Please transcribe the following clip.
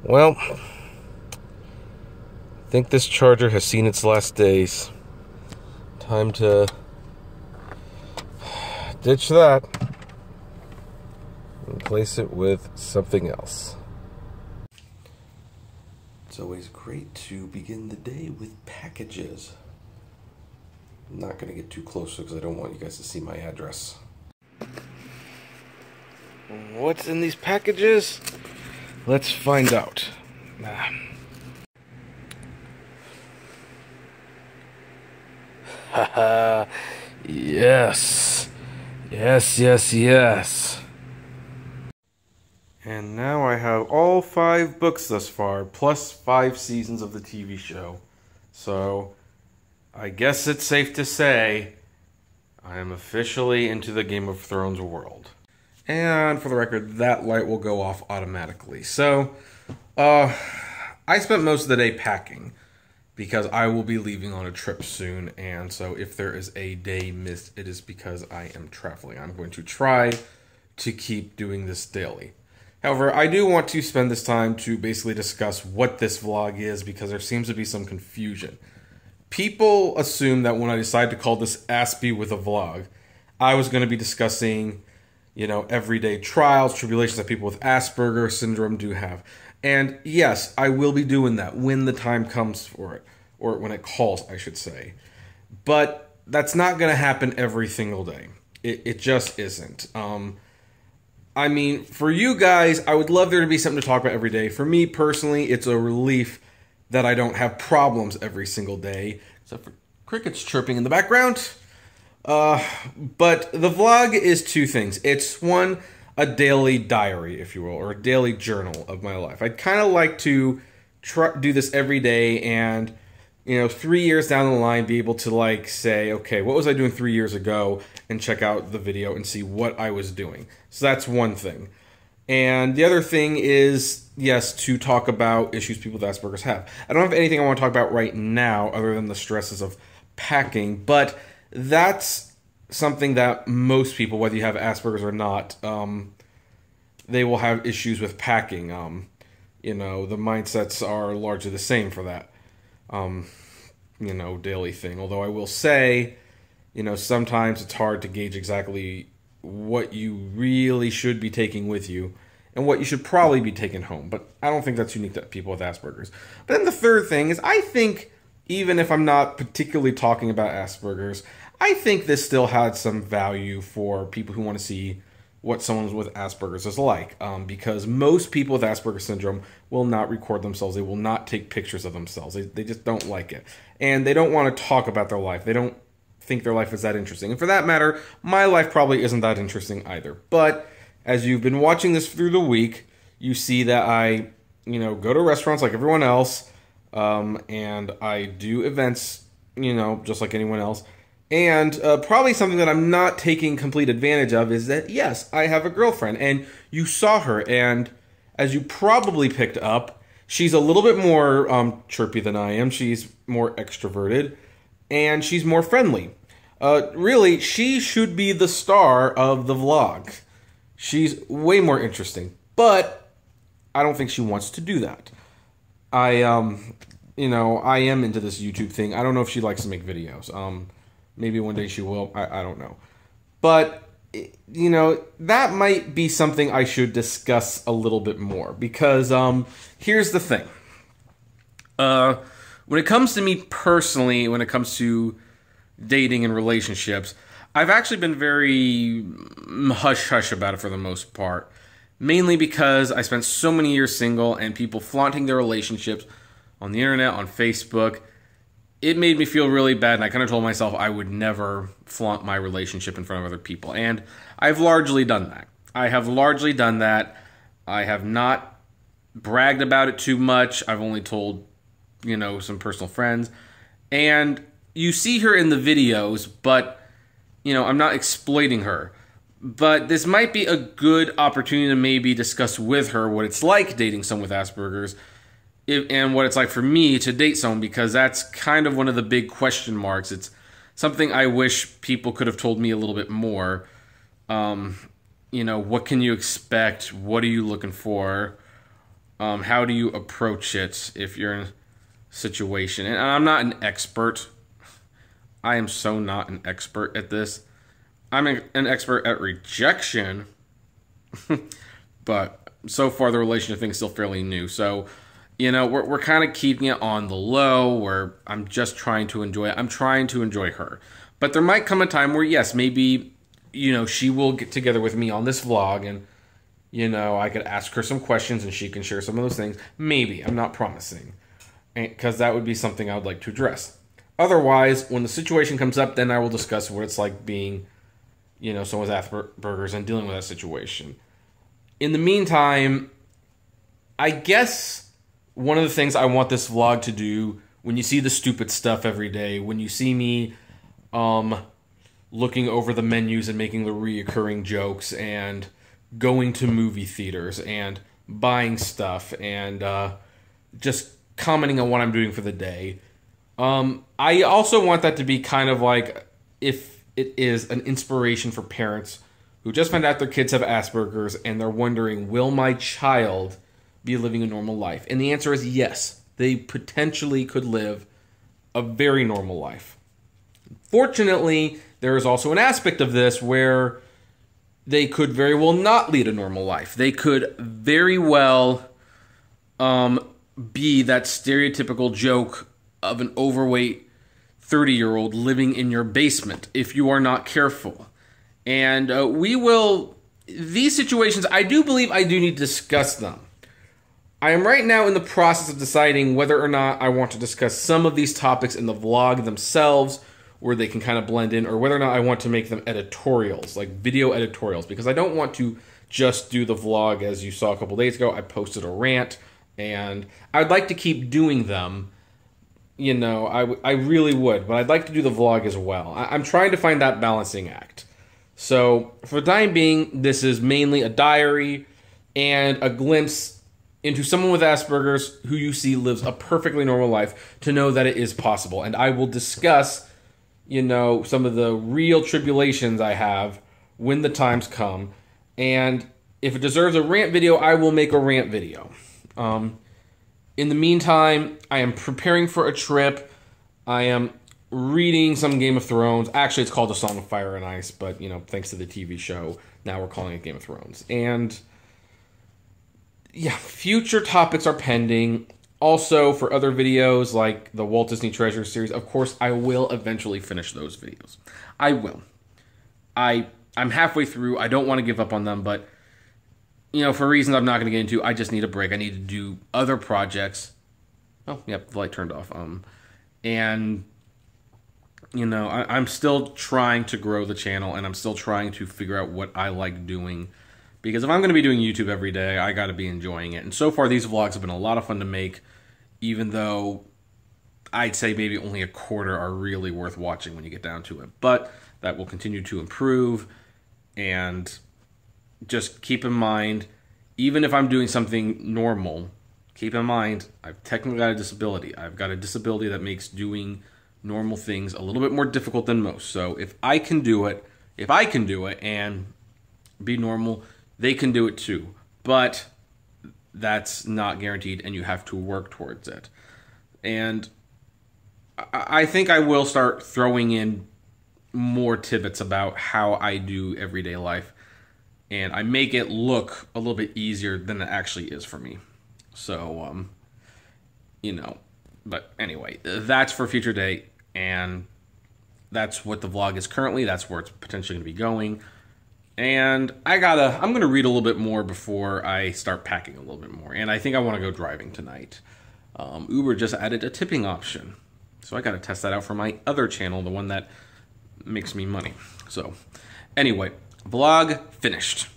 Well, I think this charger has seen its last days. Time to ditch that and replace it with something else. It's always great to begin the day with packages. I'm not going to get too close because I don't want you guys to see my address. What's in these packages? Let's find out. Haha. Yes. Yes. And now I have all 5 books thus far, plus 5 seasons of the TV show. So, I guess it's safe to say I am officially into the Game of Thrones world. And for the record, that light will go off automatically. So, I spent most of the day packing because I will be leaving on a trip soon. And so if there is a day missed, it is because I am traveling. I'm going to try to keep doing this daily. However, I do want to spend this time to basically discuss what this vlog is because there seems to be some confusion. People assume that when I decided to call this Aspi with a vlog, I was going to be discussing, everyday trials, tribulations that people with Asperger's syndrome do have. And yes, I will be doing that when the time comes for it, or when it calls, I should say. But that's not going to happen every single day. It just isn't. I mean, for you guys, I would love there to be something to talk about every day. For me personally, it's a relief that I don't have problems every single day, except for crickets chirping in the background. But the vlog is 2 things. It's one, a daily diary, if you will, or a daily journal of my life. I'd kind of like to do this every day and, 3 years down the line, be able to say, okay, what was I doing 3 years ago, and check out the video and see what I was doing. So that's one thing. And the other thing is, yes, to talk about issues people with Asperger's have. I don't have anything I want to talk about right now other than the stresses of packing, but that's something that most people, whether you have Asperger's or not, they will have issues with packing. The mindsets are largely the same for that, daily thing. Although I will say, sometimes it's hard to gauge exactly what you really should be taking with you and what you should probably be taking home. But I don't think that's unique to people with Asperger's. But then the third thing is, I think, even if I'm not particularly talking about Asperger's, I think this still had some value for people who want to see what someone with Asperger's is like. Because most people with Asperger's syndrome will not record themselves. They will not take pictures of themselves. They just don't like it. And they don't want to talk about their life. They don't think their life is that interesting. And for that matter, my life probably isn't that interesting either. But as you've been watching this through the week, you see that I, go to restaurants like everyone else. And I do events, just like anyone else. And probably something that I'm not taking complete advantage of is that, yes, I have a girlfriend. And you saw her. And as you probably picked up, she's a little bit more chirpy than I am. She's more extroverted. And she's more friendly. Really, she should be the star of the vlog. She's way more interesting. But I don't think she wants to do that. I am into this YouTube thing. I don't know if she likes to make videos. Maybe one day she will. I don't know. But, that might be something I should discuss a little bit more. Because, here's the thing. When it comes to me personally, when it comes to dating and relationships, I've actually been very hush-hush about it for the most part. Mainly because I spent so many years single and people flaunting their relationships on the internet, on Facebook. It made me feel really bad, and I kind of told myself I would never flaunt my relationship in front of other people. And I've largely done that. I have not bragged about it too much. I've only told some personal friends. And you see her in the videos, but, I'm not exploiting her. But this might be a good opportunity to maybe discuss with her what it's like dating someone with Asperger's and what it's like for me to date someone, because that's kind of one of the big question marks. It's something I wish people could have told me a little bit more. What can you expect? What are you looking for? How do you approach it if you're in a situation? And I'm not an expert. I am so not an expert at this. I'm an expert at rejection, but so far the relationship thing is still fairly new. So, we're kind of keeping it on the low where I'm just trying to enjoy it. I'm trying to enjoy her. But there might come a time where, yes, maybe, she will get together with me on this vlog and, I could ask her some questions and she can share some of those things. Maybe. I'm not promising. Because that would be something I would like to address. Otherwise, when the situation comes up, then I will discuss what it's like being, someone with Asperger's and dealing with that situation. In the meantime, I guess one of the things I want this vlog to do, when you see the stupid stuff every day, when you see me looking over the menus and making the reoccurring jokes and going to movie theaters and buying stuff and just commenting on what I'm doing for the day, I also want that to be kind of like, if it is an inspiration for parents who just found out their kids have Asperger's and they're wondering, will my child be living a normal life? And the answer is yes. They potentially could live a very normal life. Fortunately, there is also an aspect of this where they could very well not lead a normal life. They could very well be that stereotypical joke of an overweight 30-year-old living in your basement if you are not careful. And these situations, I do believe I do need to discuss them. I am right now in the process of deciding whether or not I want to discuss some of these topics in the vlog themselves, where they can kind of blend in, or whether or not I want to make them editorials, like video editorials, because I don't want to just do the vlog. As you saw a couple days ago, I posted a rant, and I'd like to keep doing them. I really would, but I'd like to do the vlog as well. I'm trying to find that balancing act. So, for the time being, this is mainly a diary and a glimpse into someone with Asperger's who you see lives a perfectly normal life, to know that it is possible. And I will discuss, some of the real tribulations I have when the times come. And if it deserves a rant video, I will make a rant video. In the meantime, I am preparing for a trip. I am reading some Game of Thrones. Actually, it's called A Song of Fire and Ice, but, thanks to the TV show, now we're calling it Game of Thrones. And, yeah, future topics are pending. Also, for other videos, like the Walt Disney Treasure series, of course, I will eventually finish those videos. I will. I'm halfway through. I don't want to give up on them, but for reasons I'm not going to get into, I just need a break. I need to do other projects. Oh, yep, the light turned off. And, I'm still trying to grow the channel, and I'm still trying to figure out what I like doing. Because if I'm going to be doing YouTube every day, I got to be enjoying it. And so far, these vlogs have been a lot of fun to make, even though I'd say maybe only a quarter are really worth watching when you get down to it. But that will continue to improve, and just keep in mind, even if I'm doing something normal, keep in mind, I've technically got a disability. I've got a disability that makes doing normal things a little bit more difficult than most. So if I can do it and be normal, they can do it too. But that's not guaranteed, and you have to work towards it. And I think I will start throwing in more tidbits about how I do everyday life, and I make it look a little bit easier than it actually is for me. So, but anyway, that's for a future date, and that's what the vlog is currently. That's where it's potentially going to be going. And I'm going to read a little bit more before I start packing a little bit more. And I think I want to go driving tonight. Uber just added a tipping option, so I got to test that out for my other channel, the one that makes me money. So, anyway, vlog finished.